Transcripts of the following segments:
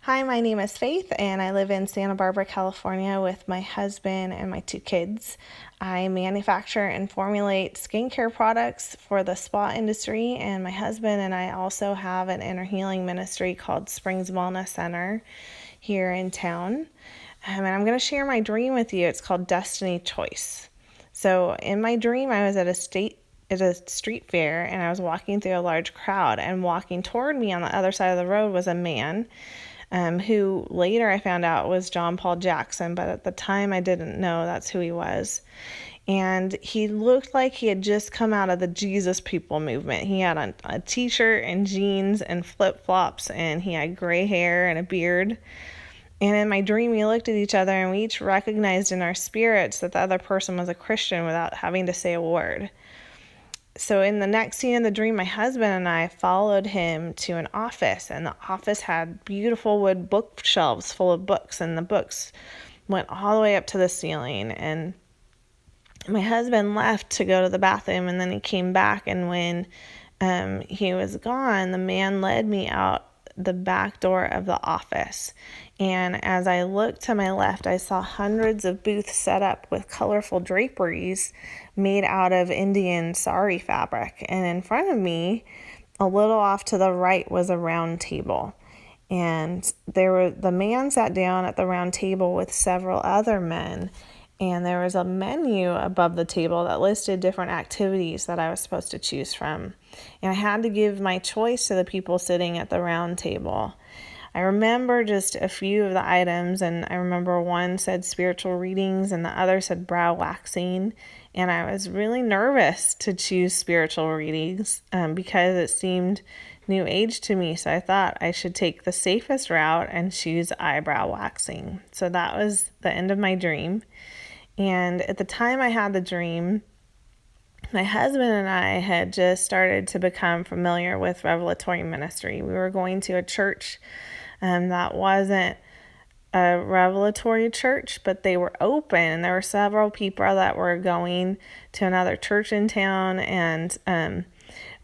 Hi, my name is Faith, and I live in Santa Barbara, California with my husband and my two kids. I manufacture and formulate skincare products for the spa industry, and my husband and I also have an inner healing ministry called Springs Wellness Center here in town. And I'm going to share my dream with you. It's called Destiny Choice. So in my dream, I was at a street fair, and I was walking through a large crowd, and walking toward me on the other side of the road was a man who later I found out was John Paul Jackson, but at the time I didn't know that's who he was. And he looked like he had just come out of the Jesus People movement. He had a t-shirt and jeans and flip-flops, and he had gray hair and a beard. And in my dream, we looked at each other, and we each recognized in our spirits that the other person was a Christian without having to say a word. So in the next scene of the dream, my husband and I followed him to an office, and the office had beautiful wood bookshelves full of books, and the books went all the way up to the ceiling. And my husband left to go to the bathroom, and then he came back, and when he was gone, the man led me out the back door of the office. And as I looked to my left, I saw hundreds of booths set up with colorful draperies made out of Indian sari fabric. And in front of me, a little off to the right, was a round table. And the man sat down at the round table with several other men. And there was a menu above the table that listed different activities that I was supposed to choose from. And I had to give my choice to the people sitting at the round table. I remember just a few of the items, and I remember one said spiritual readings and the other said brow waxing. And I was really nervous to choose spiritual readings because it seemed new age to me. So I thought I should take the safest route and choose eyebrow waxing. So that was the end of my dream. And at the time I had the dream, my husband and I had just started to become familiar with revelatory ministry. We were going to a church that wasn't a revelatory church, but they were open, and there were several people that were going to another church in town, and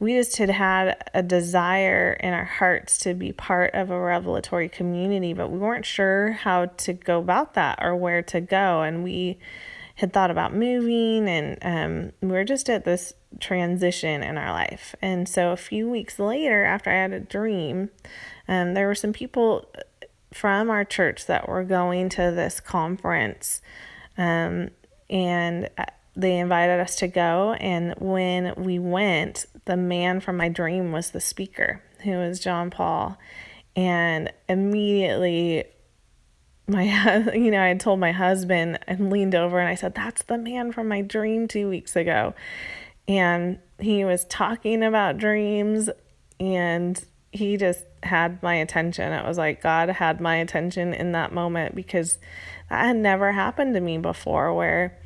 we just had a desire in our hearts to be part of a revelatory community, but we weren't sure how to go about that or where to go. And we had thought about moving, and we were just at this transition in our life. And so a few weeks later, after I had a dream, there were some people from our church that were going to this conference, and they invited us to go. And when we went, the man from my dream was the speaker, who was John Paul. And immediately I had told my husband, and leaned over and I said, "That's the man from my dream 2 weeks ago." And he was talking about dreams, and he just had my attention. It was like God had my attention in that moment, because that had never happened to me before, where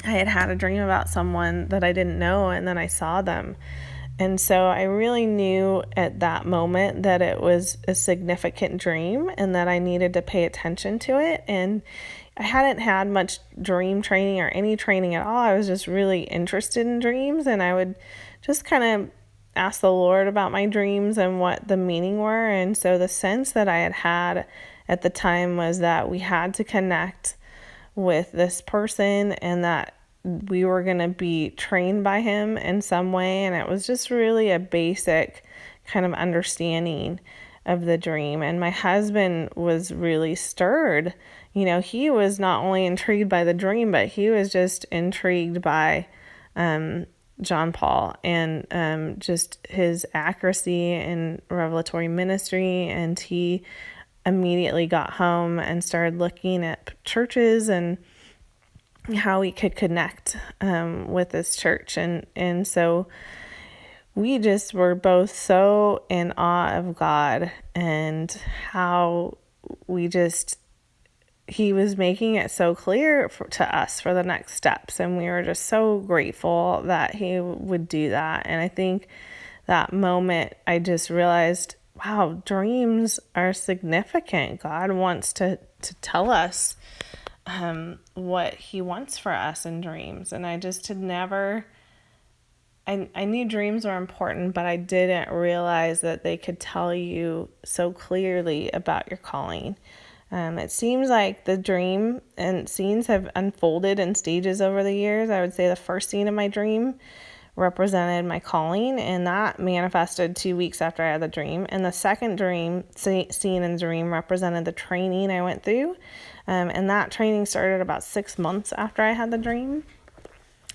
I had a dream about someone that I didn't know, and then I saw them. And so I really knew at that moment that it was a significant dream and that I needed to pay attention to it. And I hadn't had much dream training or any training at all. I was just really interested in dreams, and I would just kind of ask the Lord about my dreams and what the meaning were. And so the sense that I had at the time was that we had to connect with this person, and that we were going to be trained by him in some way. And it was just really a basic kind of understanding of the dream. And my husband was really stirred. He was not only intrigued by the dream, but he was just intrigued by John Paul and just his accuracy in revelatory ministry. And he immediately got home and started looking at churches and how we could connect with this church. And so we just were both so in awe of God, and how he was making it so clear to us for the next steps. And we were just so grateful that he would do that. And I think that moment I just realized, wow, dreams are significant. God wants to tell us what he wants for us in dreams. And I just had never I knew dreams were important, but I didn't realize that they could tell you so clearly about your calling. It seems like the dream and scenes have unfolded in stages over the years. I would say the first scene of my dream represented my calling, and that manifested 2 weeks after I had the dream. And the second scene in the dream represented the training I went through, and that training started about 6 months after I had the dream.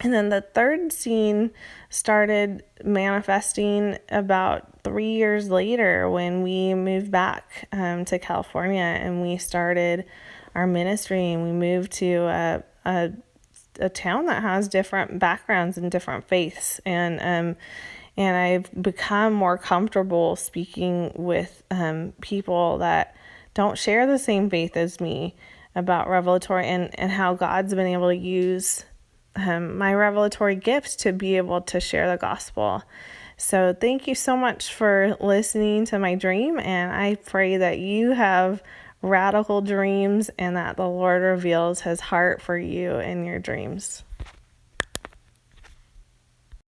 And then the third scene started manifesting about 3 years later when we moved back to California, and we started our ministry, and we moved to a town that has different backgrounds and different faiths, and I've become more comfortable speaking with people that don't share the same faith as me about revelatory, and how God's been able to use my revelatory gifts to be able to share the gospel. So thank you so much for listening to my dream, and I pray that you have radical dreams and that the Lord reveals his heart for you in your dreams.